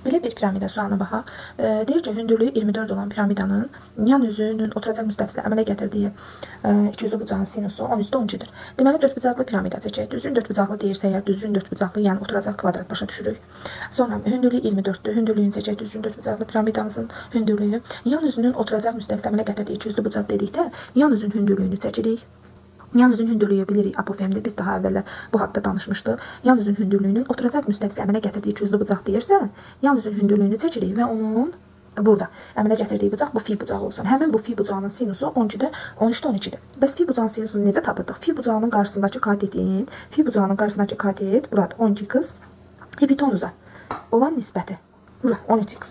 Belə bir piramida sualına baxaq. Deyir ki, hündürlüyü 24 olan piramidanın yan üzünün oturacaq müstəvisinə əmələ gətirdiyi ikiyüzlü bucağın sinusu 10/12-dir. Deməli, dördbucaqlı piramida çəkək. Düzgün dördbucaqlı deyirsə, əgər düzgün dördbucaqlı, yəni oturacaq kvadrat başa düşürük. Sonra hündürlüyü 24-dür. Hündürlüyünü çəkək. Düzgün dördbucaqlı piramidamızın hündürlüyü yan üzünün oturacaq müstəvisinə əmələ gətirdiyi ikiyüzlü bucaq dedikdə, yan üzün hündürlüyünü çəkirik. Yan üzün hündürlüyü bilirik apofemdir. Biz daha əvvəllər bu haqda danışmışdıq. Yan üzün hündürlüyünün oturacaq müstəvisinə əmələ gətirdiyi ikiyüzlü bucaq deyirsə, yan üzün hündürlüyünü çəkirik və onun burada əmələ gətirdiyi bucaq bu fi bucağı olsun. Həmin bu fi bucağının sinusu 13/12-dir. Bəs fi bucağının sinusunu necə tapırdıq? Fi bucağının qarşısındakı katetin, katet burada 12x hipotenoza olan nisbəti. Bura 13x.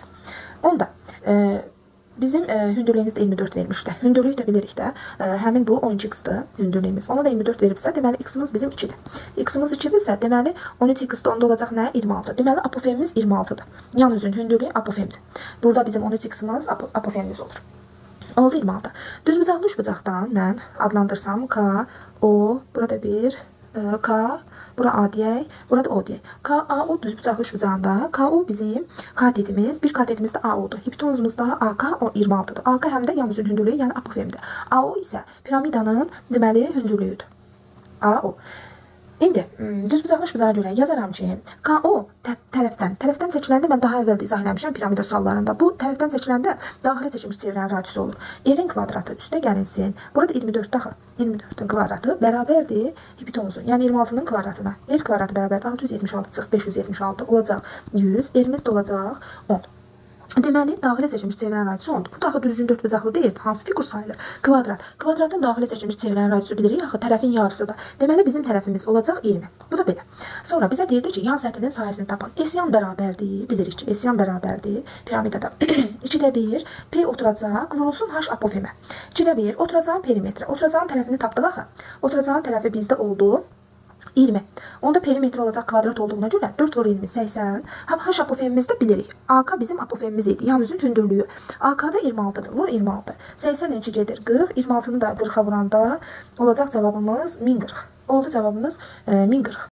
Onda bizim hündürlüyümüz də 24 vermişdi. Hündürlük də bilirik də, həmin bu 12x-dir hündürlüyümüz. Ona da 24 veribsə, deməli x-imiz bizim 2-dir. X-imiz 2-dirsə, deməli 13x-də onda olacaq nə? 26. Deməli apofemimiz 26-dır. Yan üzün hündürlüyü apofemdir. Burada bizim 13x-imiz apofemimiz olur. Oldu 26. Düzbucaqlı üçbucaqdan mən adlandırsam K, O, burada bir K, bura A deyək, burada O deyək. K, A, O düzbucaqlı üçbucağında K, O bizim katetimiz, bir katetimiz də A oldu. Hipotenuzumuz da AK 26-dır. AK həm də yan üzün hündürlüyü, yəni apofemdir. A, O isə piramidanın deməli hündürlüyüdür. A, O. İndi düzbucaqlı üçbucağa görə yazaram ki, KO tərəfdən seçiləndə mən daha əvvəl izah eləmişəm piramida suallarında. Bu tərəfdən seçiləndə daxilə seçilmiş çevrənin radiusu olur. R-in kvadratı üstə gəlinsin. Burada 24 daxil. 24-ün kvadratı bərabərdir hipotenuzun. Yəni 26-nın kvadratına. R kvadratı bərabərdir 676 çıx 576 olacaq 100. R-imiz də olacaq 10. Deməli, daxilə seçilmiş çevrənin radiusu 10-dur. Bu daxil düzgün dördbucaqlı deyil. Hansı figur sayılır? Kvadrat. Kvadratın daxilə seçilmiş çevrənin radiusu bilirik. Axı tərəfin yarısıdır. Deməli, bizim tərəfimiz olacaq 20. Bu da belə. Sonra bizə deyirdi ki, yan səthinin sahəsini tapın. S-yan bərabərdir. Bilirik ki, S-yan bərabərdir. Piramidada 2-də 1 P oturacaq vurulsun H apofemə. 2-də 1 oturacağın perimetrə. Oturacağın tərəfini tapdıq axı. Oturacağın tərəfi bizdə oldu 20. Onda perimetr olacaq kvadrat olduğuna görə 4 vur 20 80. H apofemimiz də bilirik. AK bizim apofemimiz idi. Yan üzün hündürlüyü. AK-da 26-dır. Vur 26. 80 inci gedir 40. 26-nı da 40-a vuranda olacaq cavabımız 1040. Oldu cavabımız 1040.